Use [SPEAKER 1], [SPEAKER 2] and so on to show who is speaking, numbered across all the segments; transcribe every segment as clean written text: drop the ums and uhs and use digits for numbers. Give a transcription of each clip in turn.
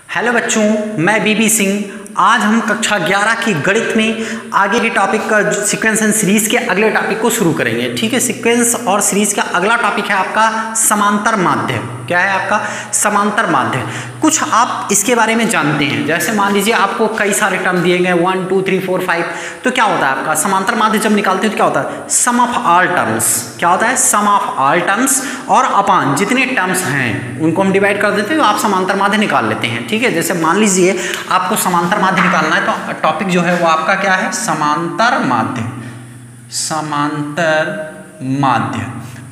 [SPEAKER 1] Hello बच्चों, मैं बीबी सिंह। आज हम कक्षा 11 की गणित में आगे के टॉपिक का सीक्वेंस एंड सीरीज के अगले टॉपिक को शुरू करेंगे। ठीक है, सीक्वेंस और सीरीज का अगला टॉपिक है आपका समांतर माध्य। क्या है आपका? समांतर माध्य। कुछ आप इसके बारे में जानते हैं, जैसे मान लीजिए आपको कई सारे टर्म दिए गए 1 2 3 4 5, तो क्या होता है आपका समांतर माध्य जब निकालते हैं तो क्या होता है? सम ऑफ ऑल टर्म्स। क्या होता है? सम ऑफ ऑल टर्म्स और अपान जितने टर्म्स हैं उनको हम डिवाइड कर देते हैं तो आप समांतर माध्य निकाल लेते हैं। ठीक है, जैसे मान लीजिए आपको समांतर माध्य निकालना है तो टॉपिक जो है वो आपका क्या है? समांतर माध्य। समांतर माध्य।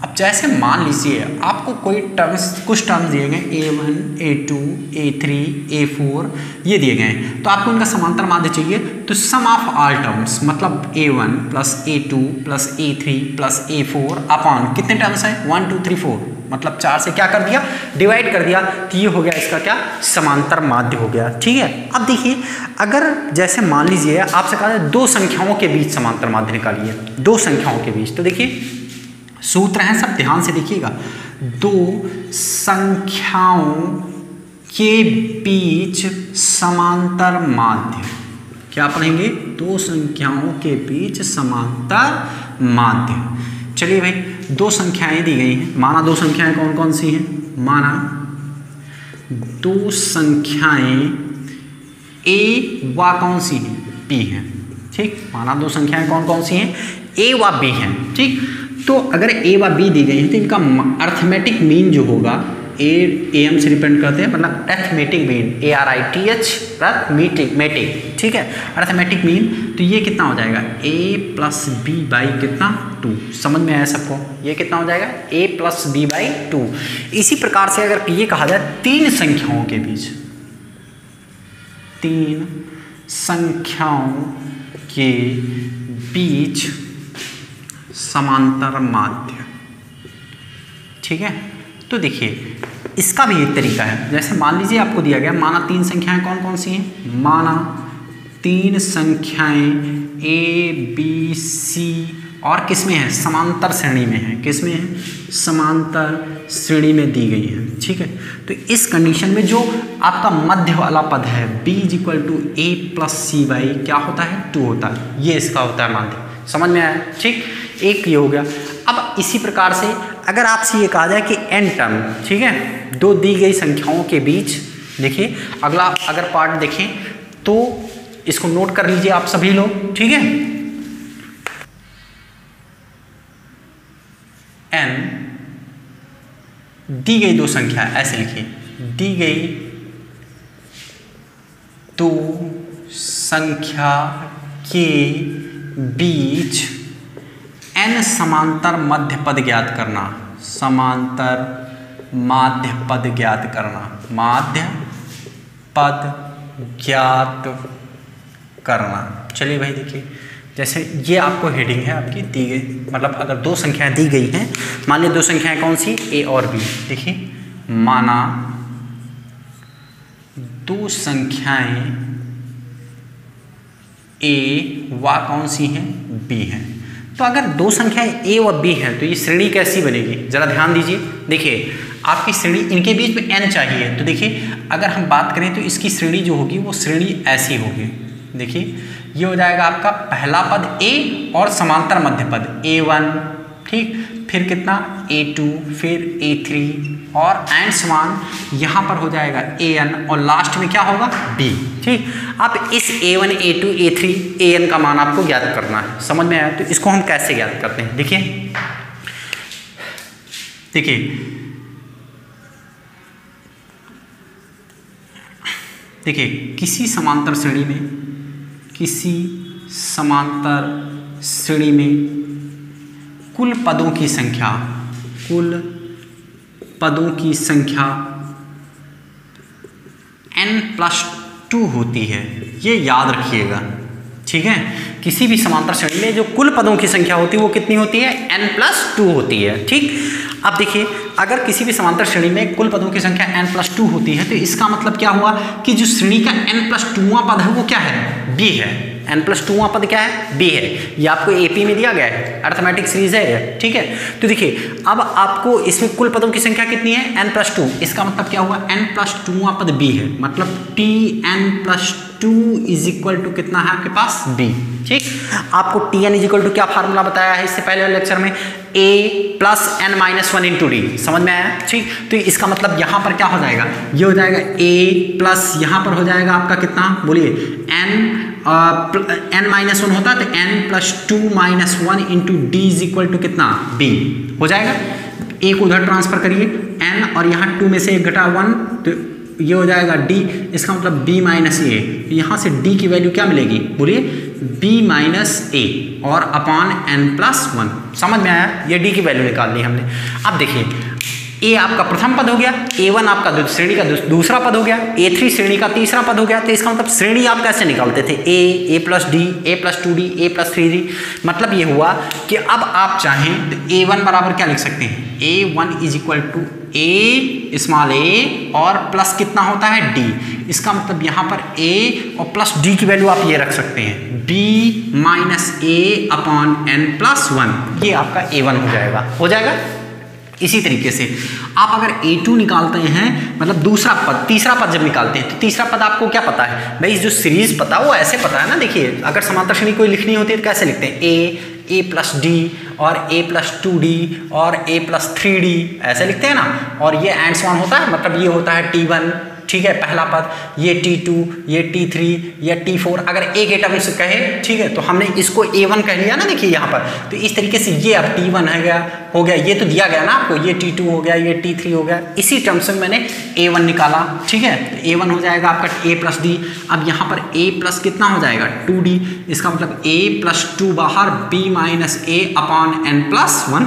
[SPEAKER 1] अब जैसे मान लीजिए आपको कोई टर्म्स, कुछ टर्म्स दिए गए A1 A2 A3 A4 ये दिए गए हैं, तो आपको इनका समांतर माध्य चाहिए। तो सम ऑफ ऑल टर्म्स मतलब A1 plus A2 plus A3 plus A4 upon कितने टर्म्स हैं? 1 2 3 4, मतलब 4 से क्या कर दिया? डिवाइड कर दिया। तो ये हो गया इसका क्या? समांतर माध्य हो गया। ठीक है, अब देखिए अगर जैसे मान लीजिए आपसे कहा जाए दो संख्याओं के बीच समांतर माध्य निकालिए, दो संख्याओं के बीच, तो देखिए सूत्र है, सब ध्यान से देखिएगा। दो संख्याओं के बीच समांतर माध्य। क्या पढ़ेंगे? दो संख्याओं के बीच समांतर माध्य। चलिए भाई, दो संख्याएं दी गई हैं, माना दो संख्याएं कौन कौन सी हैं? माना दो संख्याएं A व कौन सी हैं? B हैं। ठीक, माना दो संख्याएं कौन कौन सी हैं? A व B हैं। ठीक, तो अगर A व B दी गई है तो इनका अर्थमेटिक मीन जो होगा AM से डिपेंड करते हैं, मतलब अर्थमेटिक मीन ARITH अर्थमेटिक। ठीक है, अर्थमेटिक मीन, तो ये कितना हो जाएगा? A प्लस B बाई कितना? 2। समझ में आया सबको? ये कितना हो जाएगा? A plus B by 2। इसी प्रकार से अगर ये कहा जाए तीन संख्याओं के बीच, तीन संख्याओं के बीच समांतर माध्य। ठीक है, तो देखिए इसका भी एक तरीका है। जैसे मान लीजिए आपको दिया गया, माना तीन संख्याएं कौन कौन सी हैं? माना तीन संख्याएं A B C और किस में है? समांतर श्रेणी में है। किस में है? समांतर श्रेणी में दी गई है। ठीक है, तो इस कंडीशन में जो आपका मध्य वाला पद है B = A plus C by क्या होता है? 2 होता है। ये इसका होता है माध्य। समझ में आया? ठीक, एक ये हो गया। अब इसी प्रकार से अगर आपसे ये कहा जाए कि n टर्म, ठीक है, दो दी गई संख्याओं के बीच, देखिए अगला अगर पार्ट देखें तो इसको नोट कर लीजिए आप सभी लोग। ठीक है, n दी गई दो संख्या, ऐसे लिखिए, दी गई दो संख्या के बीच n समांतर मध्य पद ज्ञात करना। समांतर माध्य पद ज्ञात करना। माध्य पद ज्ञात करना। चलिए भाई देखिए, जैसे ये आपको हेडिंग है आपकी दी गई, मतलब अगर दो संख्याएं दी गई हैं, मान लीजिए दो संख्याएं कौन सी? A और B। देखिए माना दो संख्याएं A व कौन सी हैं? B हैं। तो अगर दो संख्याएं A व B हैं तो ये श्रेणी कैसी बनेगी? जरा ध्यान दीजिए। देखिए आपकी श्रेणी, इनके बीच में n चाहिए, तो देखिए अगर हम बात करें तो इसकी श्रेणी जो होगी वो श्रेणी ऐसी होगी। देखिए ये हो जाएगा आपका पहला पद A और समांतर मध्य पद A1, ठीक, फिर कितना? A2, फिर A3 और एंड समान यहाँ पर हो जाएगा AN और लास्ट में क्या होगा? B। ठीक, अब इस A1 A2 A3 AN का मान आपको ज्ञात करना है। समझ में आया? तो इसको हम कैसे ज्ञात करते हैं? देखिए देखिए किसी समांतर श्रेणी में कुल पदों की संख्या n+2 होती है। ये याद रखिएगा। ठीक है, किसी भी समांतर श्रेणी में जो कुल पदों की संख्या होती है वो कितनी होती है? n+2 होती है। ठीक, अब देखिए अगर किसी भी समांतर श्रेणी में कुल पदों की संख्या n+2 होती है तो इसका मतलब क्या हुआ कि जो श्रेणी का n+2वां पद है वो क्या है, b है। n+2वां पद क्या है, b है। ये आपको AP में दिया गया है, अर्थमेटिक सीरीज है ये, ठीक है। तो देखिए अब आपको इसमें कुल पदों की संख्या कितनी है, n+2, इसका मतलब क्या हुआ, n+2वां पद b है, मतलब Tn+2 इज इक्वल टू कितना है आपके पास, b। ठीक, आपको Tn इज इक्वल टू क्या फार्मूला बताया है इससे पहले वाले लेक्चर में, a plus n-1 into D, समझ में आया। ठीक, तो इसका मतलब यहाँ पर क्या हो जाएगा, ये हो जाएगा a प्लस यहाँ पर हो जाएगा आपका कितना, बोलिए n-1 होता है तो n+2-1 into D is equal to कितना, b हो जाएगा। a को उधर ट्रांसफर करिए, n और यहाँ 2 में से 1 घटा 1 तो ये हो जाएगा d, इसका मतलब b माइनस a, यहाँ से d की वैल्यू क्या मिलेगी, बोलिए b माइनस a और अपॉन n+1, समझ में आया। ये d की वैल्यू निकाल ली हमने। अब देखिए a आपका प्रथम पद हो गया, a1 आपका श्रेणी का दूसरा पद हो गया, a3 श्रेणी का तीसरा पद हो गया। तो इसका मतलब श्रेणी आप कैसे निकालते थे, a plus D, a plus 2d, a plus 3d। मतलब ये हुआ कि अब आप चाहें तो a1 बराबर क्या लिख सकते हैं, a1 is equal to a small a और प्लस कितना होता है d। इसका मतलब यहाँ पर a और प्लस d की वैल्यू आप ये रख सकते हैं, b minus a upon n+1, ये आपका a1 हो जाएगा। इसी तरीके से आप अगर a2 निकालते हैं, मतलब दूसरा पद, तीसरा पद जब निकालते हैं तो तीसरा पद आपको क्या पता है भाई, जो सीरीज पता वो ऐसे पता है ना। देखिए अगर समांतर श्रेणी कोई लिखनी होती है तो कैसे लिखते हैं, a प्लस डी और a प्लस 2d और a प्लस 3d, ऐसे लिखते हैं ना। और ये एंड सो ऑन होता है, मतलब ये होता है t1, ठीक है, पहला पद, ये t2, ये t3, ये t4। अगर एक टर्म से कहे, ठीक है, तो हमने इसको a1 कह लिया ना, देखिए यहाँ पर। तो इस तरीके से ये अब t1 हो गया, ये तो दिया गया ना आपको, ये t2 हो गया, ये t3 हो गया, इसी टर्म से मैंने a1 निकाला, ठीक है। तो a1 हो जाएगा आपका a प्लस डी। अब यहाँ पर a प्लस कितना हो जाएगा, 2d, इसका मतलब a प्लस 2 बाहर, b minus a upon n+1।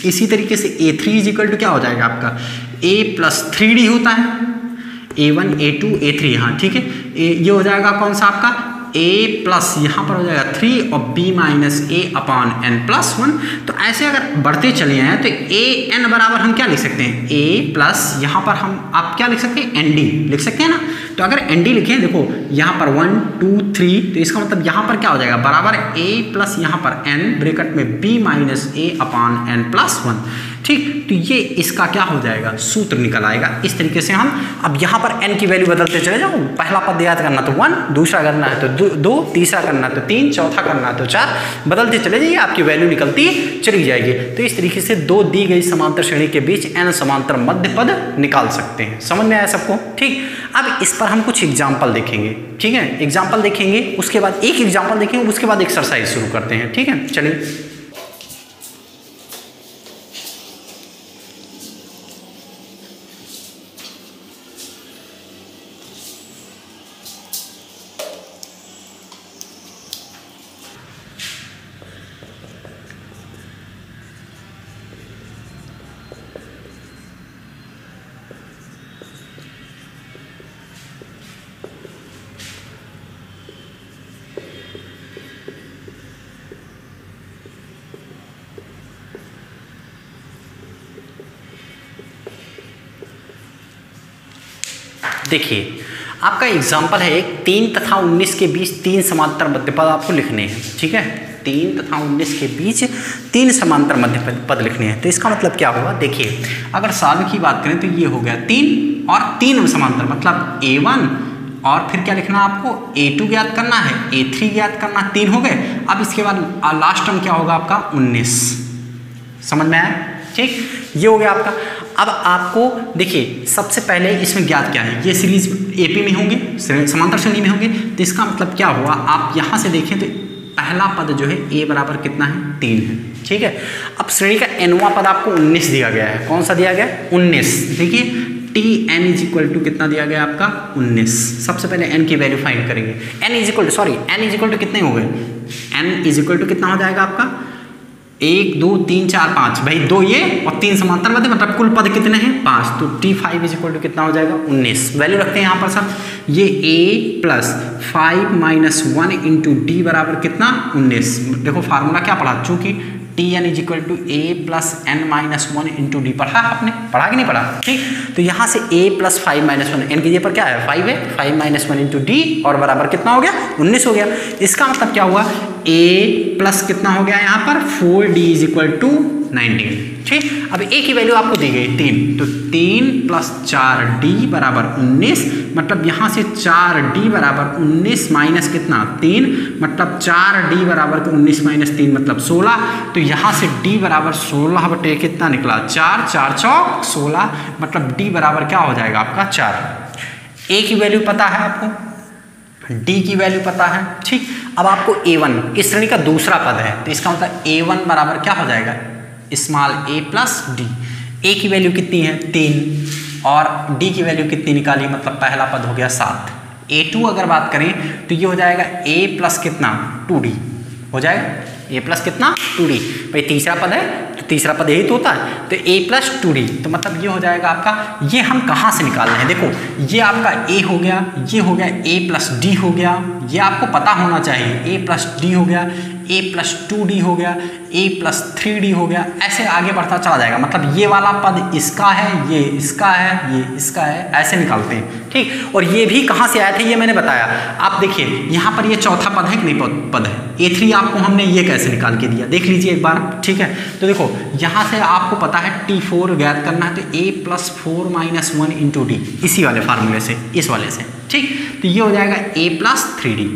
[SPEAKER 1] इसी तरीके से a3 इज इक्वल टू क्या हो जाएगा आपका, a प्लस 3d होता है, a1 a2 a3, हाँ ठीक है। ये हो जाएगा कौन सा आपका, a प्लस यहाँ पर हो जाएगा 3 और b minus a upon n+1। तो ऐसे अगर बढ़ते चले आए तो a n बराबर हम क्या लिख सकते हैं, a प्लस यहाँ पर हम आप क्या लिख सकते हैं, nd लिख सकते हैं ना। तो अगर nd लिखें, देखो यहाँ पर 1 2 3, तो इसका मतलब यहाँ पर क्या हो जाएगा, बराबर a प्लस यहाँ पर n ब्रैकेट में b minus a upon n+1। ठीक, तो ये इसका क्या हो जाएगा, सूत्र निकल आएगा। इस तरीके से हम अब यहाँ पर n की वैल्यू बदलते चले जाओ। पहला पद याद करना तो 1, दूसरा करना है तो 2, तीसरा करना है तो 3, चौथा करना है तो 4, बदलते चले जाइए, आपकी वैल्यू निकलती चली जाएगी। तो इस तरीके से दो दी गई समांतर श्रेणी के बीच n समांतर मध्य पद निकाल सकते हैं। समझ में आया सबको। ठीक, अब इस पर हम कुछ एग्जाम्पल देखेंगे, ठीक है, एग्जाम्पल देखेंगे, उसके बाद एक एग्जाम्पल देखेंगे, उसके बाद एक्सरसाइज शुरू करते हैं। ठीक है, चलिए। देखिए आपका एग्जाम्पल है एक 3 तथा 19 के बीच 3 समांतर मध्य पद आपको लिखने हैं। ठीक है, 3 तथा 19 के बीच 3 समांतर मध्य पद लिखने हैं। तो इसका मतलब क्या होगा, देखिए अगर साल की बात करें तो ये हो गया 3 और 3 समांतर, मतलब a1 और फिर क्या लिखना आपको, a2 ज्ञात करना है, a3 ज्ञात करना, 3 हो गए। अब इसके बाद लास्ट टर्म क्या होगा आपका 19। समझ में आया। ठीक, ये हो गया आपका। अब आपको देखिए सबसे पहले इसमें ज्ञात क्या है, ये सीरीज एपी में होंगे, समांतर श्रेणी में होंगे। तो इसका मतलब क्या हुआ, आप यहाँ से देखें तो पहला पद जो है a बराबर कितना है, 3 है। ठीक है, अब श्रेणी का nवां पद आपको 19 दिया गया है। कौन सा दिया गया, 19। देखिए Tn इज इक्वल टू कितना दिया गया आपका, 19। सबसे पहले n की वैल्यू फाइंड करेंगे। n इज इक्वल टू कितने हो गए, n इज इक्वल टू कितना हो जाएगा आपका, 1 2 3 4 5, भाई 2 ये और 3 समांतर पद, मतलब कुल पद कितने हैं, 5। तो T5 इज इक्वल टू कितना हो जाएगा, 19। वैल्यू रखते हैं यहाँ पर सब, ये a plus 5 minus 1 into D बराबर कितना, 19। देखो फार्मूला क्या पढ़ा, चूंकि T N is equal to A plus N minus 1 into D. पढ़ा आपने, पढ़ा कि नहीं पढ़ा? ठीक, तो यहाँ से a प्लस 5 माइनस 1, एन की जगह पर क्या है 5 है, 5 माइनस 1 इंटू डी और बराबर कितना हो गया 19 हो गया। इसका मतलब क्या हुआ, a प्लस कितना हो गया यहाँ पर 4d इज इक्वल टू 19। ठीक, अब a की वैल्यू आपको दी गई 3, तो 3 प्लस 4d बराबर 19, मतलब यहाँ से 4d बराबर 19 माइनस कितना 3, मतलब 4d बराबर 19 माइनस 3 मतलब 16, तो यहाँ से d बराबर 16 बटे कितना निकला 4, 4 चौक 16, मतलब d बराबर क्या हो जाएगा आपका 4। a की वैल्यू पता है आपको, d की वैल्यू पता है। ठीक, अब आपको a1 इस श्रेणी का दूसरा पद है, तो इसका मतलब a1 बराबर क्या हो जाएगा small a plus D. a की वैल्यू कितनी है 3 और d की वैल्यू कितनी निकाली, मतलब पहला पद हो गया 7। a2 अगर बात करें तो ये हो जाएगा a प्लस कितना 2d हो जाएगा, a प्लस कितना 2d, भाई तीसरा पद है तो तीसरा पद यही तो होता है, तो a प्लस 2d, तो मतलब ये हो जाएगा आपका, ये हम कहाँ से निकाल रहे हैं, देखो ये आपका a हो गया, ये हो गया a प्लस d हो गया, ये आपको पता होना चाहिए, a प्लस d हो गया, a प्लस 2d हो गया, a प्लस 3d हो गया, ऐसे आगे बढ़ता चला जाएगा, मतलब ये वाला पद इसका है, ये इसका है, ये इसका है, ऐसे निकालते हैं। ठीक, और ये भी कहाँ से आए थे ये मैंने बताया, आप देखिए यहाँ पर ये चौथा पद है कि नहीं पद है, a3 आपको हमने ये कैसे निकाल के दिया देख लीजिए एक बार। ठीक है, तो देखो यहाँ से आपको पता है t4 ज्ञात करना है, तो a plus 4 minus 1 into D, इसी वाले फार्मूले से, इस वाले से। ठीक, तो ये हो जाएगा a प्लस 3d।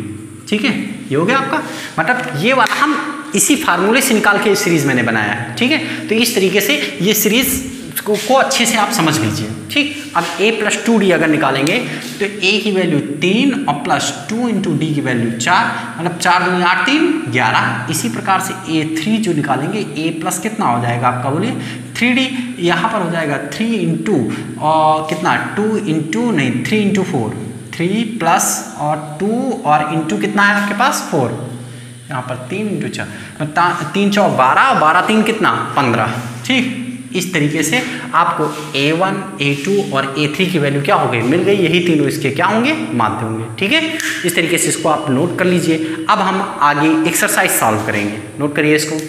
[SPEAKER 1] ठीक है, ये हो गया आपका, मतलब ये वाला हम इसी फार्मूले से निकाल के सीरीज मैंने बनाया है। ठीक है, तो इस तरीके से ये सीरीज को अच्छे से आप समझ लीजिए। ठीक, अब a प्लस 2d अगर निकालेंगे तो a की वैल्यू 3 और प्लस 2 इंटू डी की वैल्यू 4, मतलब 4 दूनी 8 3 11। इसी प्रकार से a3 जो निकालेंगे a प्लस कितना हो जाएगा आपका बोलिए 3d, यहाँ पर हो जाएगा 3 इंटू और कितना 2 इंटू नहीं 3 इंटू 4, 3 प्लस और 2 और इंटू कितना है आपके पास 4, यहाँ पर 3 इंटू 4, 3 चौक 12, 12 3 कितना 15। ठीक, इस तरीके से आपको a1 a2 और a3 की वैल्यू क्या हो गई मिल गई, यही तीनों इसके क्या होंगे माध्य होंगे। ठीक है, इस तरीके से इसको आप नोट कर लीजिए। अब हम आगे एक्सरसाइज सॉल्व करेंगे, नोट करिए इसको।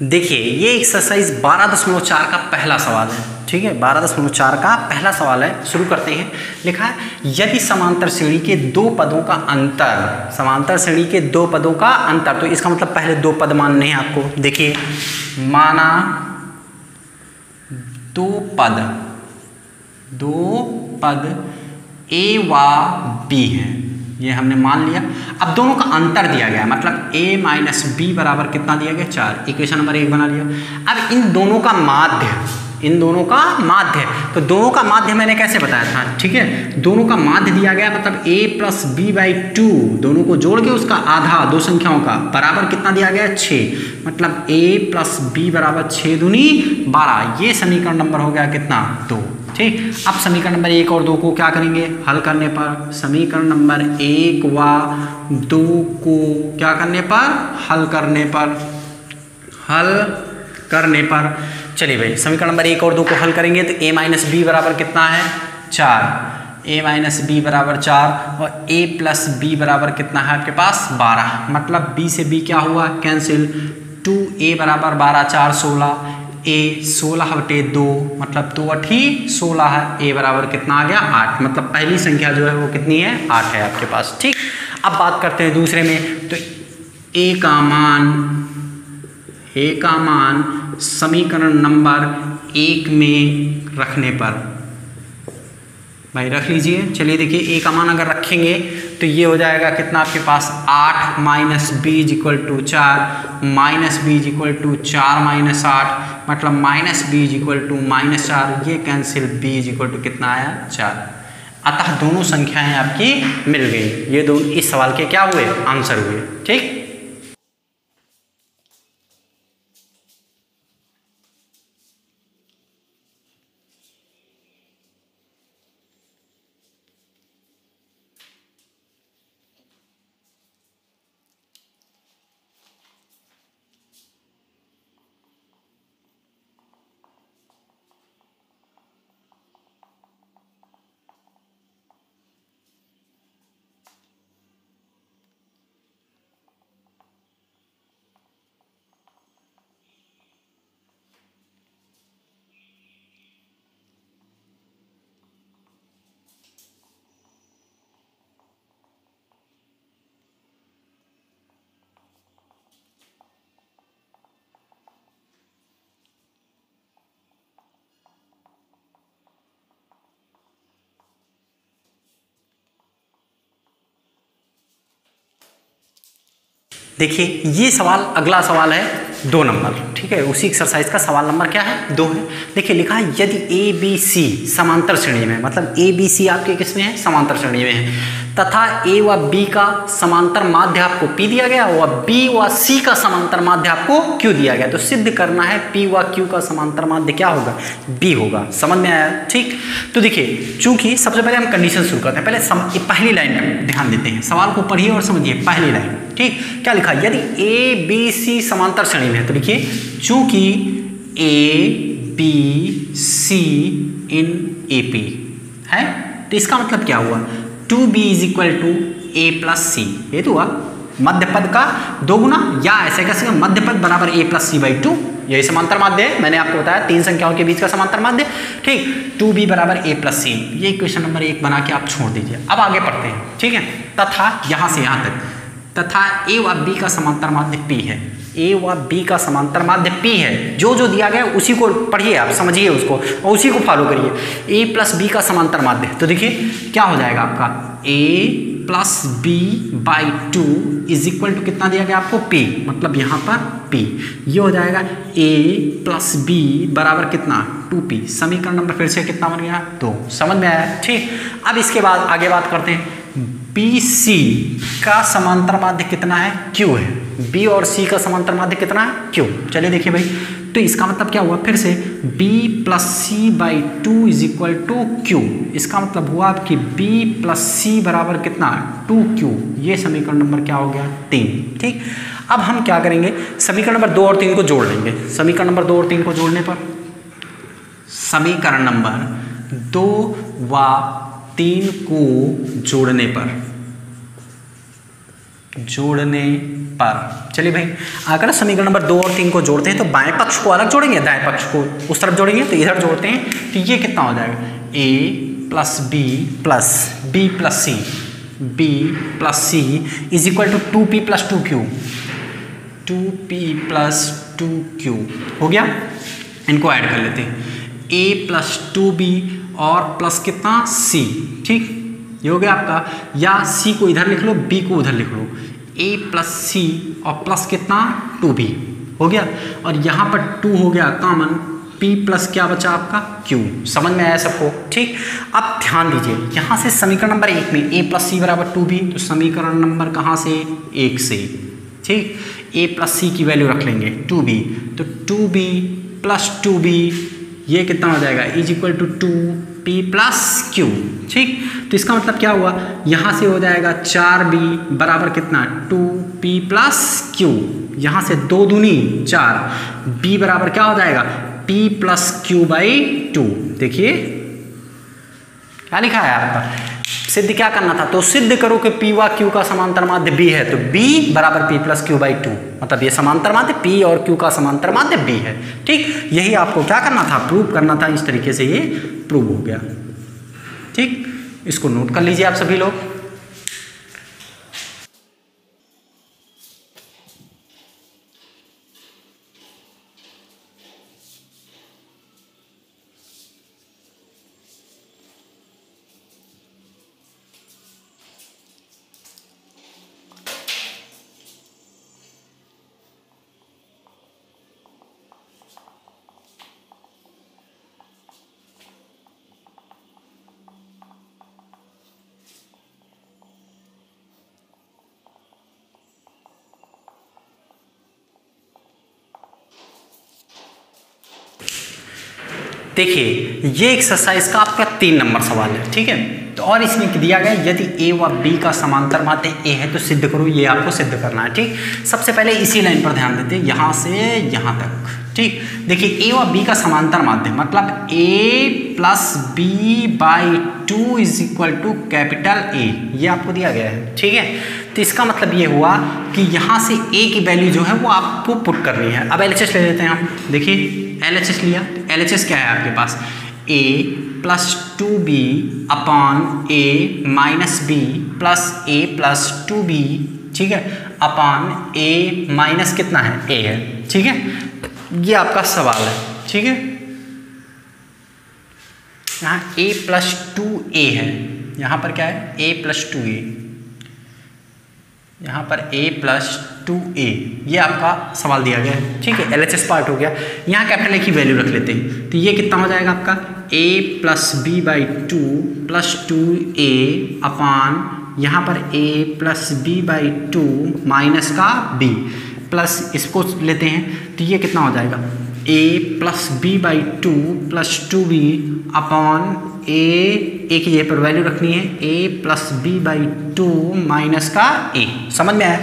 [SPEAKER 1] देखिए ये एक्सरसाइज 12.4 का पहला सवाल है। ठीक है, 12.4 का पहला सवाल है, शुरू करते हैं। लिखा है यदि समांतर श्रेणी के दो पदों का अंतर, समांतर श्रेणी के दो पदों का अंतर, तो इसका मतलब पहले दो पद मानने हैं आपको। देखिए माना दो पद a व b है, ये हमने मान लिया। अब दोनों का अंतर दिया गया है, मतलब a माइनस बी बराबर कितना दिया गया 4, इक्वेशन नंबर 1 बना लिया। अब इन दोनों का माध्य, इन दोनों का माध्य, तो दोनों का माध्य मैंने कैसे बताया था। ठीक है, दोनों का माध्य दिया गया, मतलब a प्लस बी बाई 2, दोनों को जोड़ के उसका आधा, दो संख्याओं का बराबर कितना दिया गया 6, मतलब a प्लस बी बराबर 6 दूनी 12। ये समीकरण नंबर हो गया कितना 2। ठीक, अब समीकरण नंबर 1 और 2 को क्या करेंगे, हल करने पर, समीकरण नंबर 1 व 2 को क्या करने पर, हल करने पर, चलिए भाई समीकरण नंबर 1 और 2 को हल करेंगे तो a माइनस बी बराबर कितना है 4, a माइनस बी बराबर 4 और a प्लस बी बराबर कितना है आपके पास 12, मतलब b से b क्या हुआ कैंसिल, 2a बराबर 12 4 16, a 16/2, मतलब 2 8 16 है, a बराबर कितना आ गया 8, मतलब पहली संख्या जो है वो कितनी है 8 है आपके पास। ठीक, अब बात करते हैं दूसरे में, तो a का मान समीकरण नंबर 1 में रखने पर, भाई रख लीजिए। चलिए देखिए ए का मान अगर रखेंगे तो ये हो जाएगा कितना आपके पास 8 minus B is equal to 4 minus B is equal to 4 minus 8 मतलब minus B is equal to -4 ये cancel B is equal to कितना आया 4। अतः दोनों संख्याएं आपकी मिल गई। ये दोनों इस सवाल के क्या हुए आंसर हुए। ठीक। देखिए ये सवाल, अगला सवाल है 2 नंबर। ठीक है, उसी एक्सरसाइज का सवाल नंबर क्या है 2 है। देखिए लिखा है यदि ए बी सी समांतर श्रेणी में, मतलब ए बी सी आपके किस में है समांतर श्रेणी में है, तथा ए व बी का समांतर माध्य आपको P दिया गया व बी व सी का समांतर माध्य आपको Q दिया गया, तो सिद्ध करना है P व Q का समांतर माध्य क्या होगा B होगा। समझ में आया। ठीक। तो देखिए चूंकि सबसे पहले हम कंडीशन शुरू करते हैं, पहले पहली लाइन में ध्यान देते हैं, सवाल को पढ़िए और समझिए। पहली लाइन ठीक क्या लिखा है, यदि ए बी सी समांतर श्रेणी में है, तो लिखिए चूंकि A B C in A P है, तो इसका मतलब क्या हुआ 2b is equal to A plus C. ये तो हुआ मध्य पद का 2 गुना, या ऐसे कैसे मध्य पद बराबर ए प्लस सी बाई 2, यही समांतर माध्य है। मैंने आपको बताया 3 संख्याओं के बीच का समांतर माध्य। ठीक, 2b बराबर ए प्लस सी, ये क्वेश्चन नंबर 1 बना के आप छोड़ दीजिए। अब आगे पढ़ते हैं। ठीक है, तथा यहां से यहां तक, तथा ए व बी का समांतर माध्य P है, ए व बी का समांतर माध्य P है। जो जो दिया गया उसी को पढ़िए, आप समझिए उसको और उसी को फॉलो करिए। ए प्लस बी का समांतर माध्य, तो देखिए क्या हो जाएगा आपका A plus B by 2 is equal to कितना दिया गया आपको P, मतलब यहाँ पर P, ये हो जाएगा a प्लस बी बराबर कितना 2P। समीकरण नंबर फिर से कितना बन गया 2। समझ में आया। ठीक, अब इसके बाद आगे बात करते हैं। BC का समांतर माध्य कितना है Q है, B और C का समांतर माध्य कितना है Q। चलिए देखिए भाई, तो इसका मतलब क्या हुआ फिर से B plus C by 2 is equal to Q। इसका मतलब हुआ आपकी B प्लस सी बराबर कितना 2Q। ये समीकरण नंबर क्या हो गया 3। ठीक, अब हम क्या करेंगे, समीकरण नंबर 2 और 3 को जोड़ लेंगे। समीकरण नंबर 2 और 3 को जोड़ने पर, समीकरण नंबर 2 व 3 को जोड़ने पर चलिए भाई, अगर समीकरण नंबर 2 और 3 को जोड़ते हैं तो बाएं पक्ष को अलग जोड़ेंगे, दाएं पक्ष को उस तरफ जोड़ेंगे, तो इधर जोड़ते हैं तो ये कितना हो जाएगा a plus B plus C is equal to 2p plus 2q, 2p plus 2q हो गया। इनको ऐड कर लेते हैं, a प्लस 2b और प्लस कितना c। ठीक, ये हो गया आपका, या c को इधर लिख लो b को उधर लिख लो, a प्लस c और प्लस कितना 2b हो गया, और यहाँ पर 2 हो गया कॉमन, p प्लस क्या बचा आपका q। समझ में आया सबको। ठीक, अब ध्यान दीजिए, यहाँ से समीकरण नंबर 1 में a प्लस सी बराबर 2b, तो समीकरण नंबर कहाँ से 1 से। ठीक, a प्लस सी की वैल्यू रख लेंगे 2b, तो 2b प्लस 2b ये कितना हो जाएगा is equal to 2p plus q। ठीक, तो इसका मतलब क्या हुआ, यहाँ से हो जाएगा 4b बराबर कितना 2p प्लस q, यहाँ से 2 दूनी 4, b बराबर क्या हो जाएगा p प्लस q बाई 2। देखिए क्या लिखा है आपका, सिद्ध क्या करना था, तो सिद्ध करो कि p व q का समांतर माध्य b है, तो b बराबर p प्लस q बाई 2, मतलब ये समांतर माध्य p और q का समांतर माध्य b है। ठीक, यही आपको क्या करना था, प्रूव करना था। इस तरीके से ये प्रूव हो गया। ठीक, इसको नोट कर लीजिए आप सभी लोग। देखिए ये एक्सरसाइज का आपका 3 नंबर सवाल है, ठीक है। तो और इसमें दिया गया यदि ए व बी का समांतर माध्य ए है तो सिद्ध करो, ये आपको सिद्ध करना है, ठीक। सबसे पहले इसी लाइन पर ध्यान देते हैं, यहाँ से यहाँ तक, ठीक। देखिए ए व बी का समांतर माध्य मतलब a plus B by 2 is equal to capital A, ये आपको दिया गया है, ठीक है। तो इसका मतलब ये हुआ कि यहाँ से a की वैल्यू जो है वो आपको पुट करनी है। अब LHS ले लेते हैं हम, देखिए LHS लिया, तो LHS क्या है आपके पास, a plus 2b upon a minus B plus a plus 2b, ठीक है, अपॉन a माइनस कितना है a है, ठीक है। ये आपका सवाल है, ठीक है। यहाँ a प्लस 2a है, यहाँ पर क्या है a प्लस 2a, यहाँ पर a प्लस 2a, ये आपका सवाल दिया गया है, ठीक है। LHS पार्ट हो गया। यहाँ कैपिटल A की वैल्यू रख लेते हैं, तो ये कितना हो जाएगा आपका a plus B by 2 plus 2a upon यहाँ पर a plus B by 2 minus का b प्लस इसको लेते हैं, तो ये कितना हो जाएगा a plus B by 2 plus 2b upon A की जगह पर वैल्यू रखनी है a plus B by 2 minus का a। समझ में आया?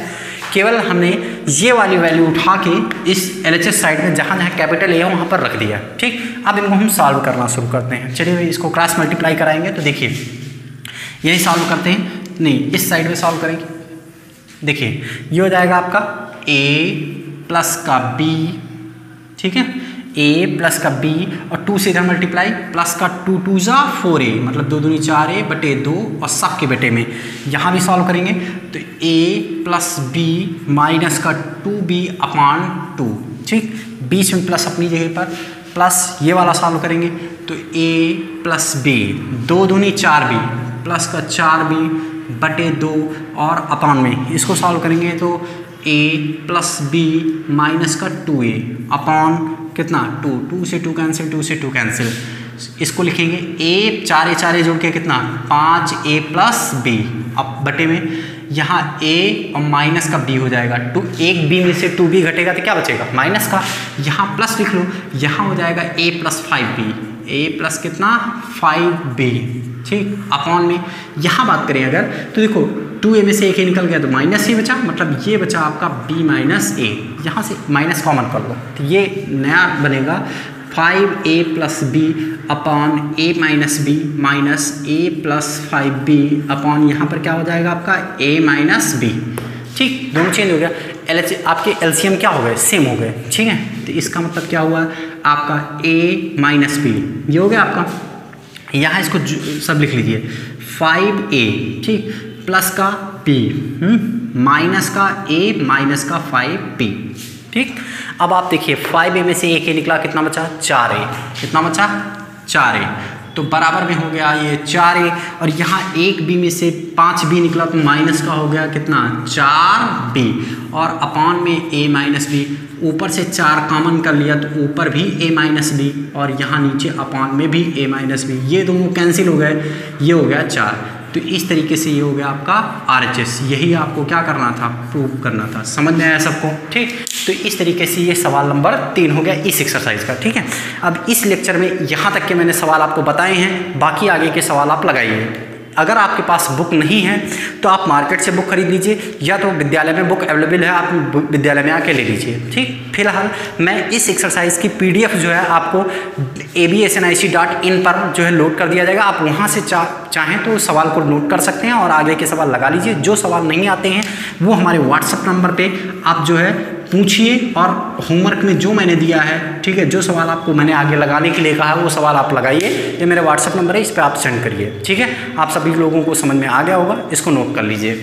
[SPEAKER 1] केवल हमने ये वाली वैल्यू उठा के इस LHS साइड में जहाँ जहाँ कैपिटल A है वहाँ पर रख दिया, ठीक। अब इनको हम सॉल्व करना शुरू करते हैं। चलिए भाई इसको क्रॉस मल्टीप्लाई कराएंगे, तो देखिए यही सॉल्व करते हैं, नहीं इस साइड में सॉल्व करेंगे। देखिए ये हो जाएगा आपका a प्लस का b, ठीक है, a प्लस का b और 2 से इधर मल्टीप्लाई, प्लस का 2 2 जा 4a मतलब 2 दूनी 4a बटे 2 और सब के बेटे में यहाँ भी सॉल्व करेंगे, तो a प्लस b माइनस का 2b अपॉन 2, ठीक। बीच में प्लस अपनी जगह पर, प्लस ये वाला सॉल्व करेंगे तो a प्लस b 2 दूनी 4b प्लस का 4b बटे 2 और अपॉन में इसको सॉल्व करेंगे तो a प्लस b माइनस का 2a अपॉन कितना 2, 2 से 2 कैंसिल, 2 से 2 कैंसिल, इसको लिखेंगे a 4a जोड़ के कितना 5a प्लस b, अब बटे में यहाँ a और माइनस का b हो जाएगा, 2 एक b में से 2b घटेगा तो क्या बचेगा माइनस का, यहाँ प्लस लिख लो, यहाँ हो जाएगा a plus 5b, a plus कितना 5b, ठीक, अपॉन में यहाँ बात करें अगर तो देखो 2a में से एक ही निकल गया तो माइनस ही बचा, मतलब ये बचा आपका b माइनस a, यहाँ से माइनस कॉमन कर लो तो ये नया बनेगा 5a plus b upon a minus b minus a plus 5b upon यहाँ पर क्या हो जाएगा आपका a माइनस b, ठीक। दोनों चेंज हो गया, आपके LCM क्या हो गए सेम हो गए, ठीक है। तो इसका मतलब क्या हुआ आपका a माइनस b, ये हो गया आपका, यहाँ इसको सब लिख लीजिए 5a, ठीक, प्लस का b माइनस का a माइनस का 5b, ठीक। अब आप देखिए 5a में से एक a निकला, कितना बचा 4a, कितना बचा 4a, तो बराबर में हो गया ये 4a और यहाँ एक b में से 5b निकला तो माइनस का हो गया कितना 4b और अपॉन में a माइनस b, ऊपर से 4 कॉमन कर लिया तो ऊपर भी a माइनस b और यहाँ नीचे अपॉन में भी a माइनस b, ये दोनों कैंसिल हो गए, ये हो गया 4। तो इस तरीके से ये हो गया आपका RHS, यही आपको क्या करना था प्रूव करना था। समझ में आया सबको, ठीक। तो इस तरीके से ये सवाल नंबर 3 हो गया इस एक्सरसाइज का, ठीक है। अब इस लेक्चर में यहाँ तक के मैंने सवाल आपको बताए हैं, बाकी आगे के सवाल आप लगाइए। अगर आपके पास बुक नहीं है तो आप मार्केट से बुक खरीद लीजिए या तो विद्यालय में बुक अवेलेबल है, आप विद्यालय में आके ले लीजिए, ठीक। फिलहाल मैं इस एक्सरसाइज की PDF जो है आपको absnic.in पर जो है लोड कर दिया जाएगा, आप वहाँ से चाहें तो सवाल को नोट कर सकते हैं और आगे के सवाल लगा लीजिए। जो सवाल नहीं आते हैं वो हमारे WhatsApp नंबर पे आप जो है पूछिए और होमवर्क में जो मैंने दिया है, ठीक है, जो सवाल आपको मैंने आगे लगाने के लिए कहा है वो सवाल आप लगाइए, ये मेरा WhatsApp नंबर है, इस पर आप सेंड करिए, ठीक है। आप सभी लोगों को समझ में आ गया होगा, इसको नोट कर लीजिए।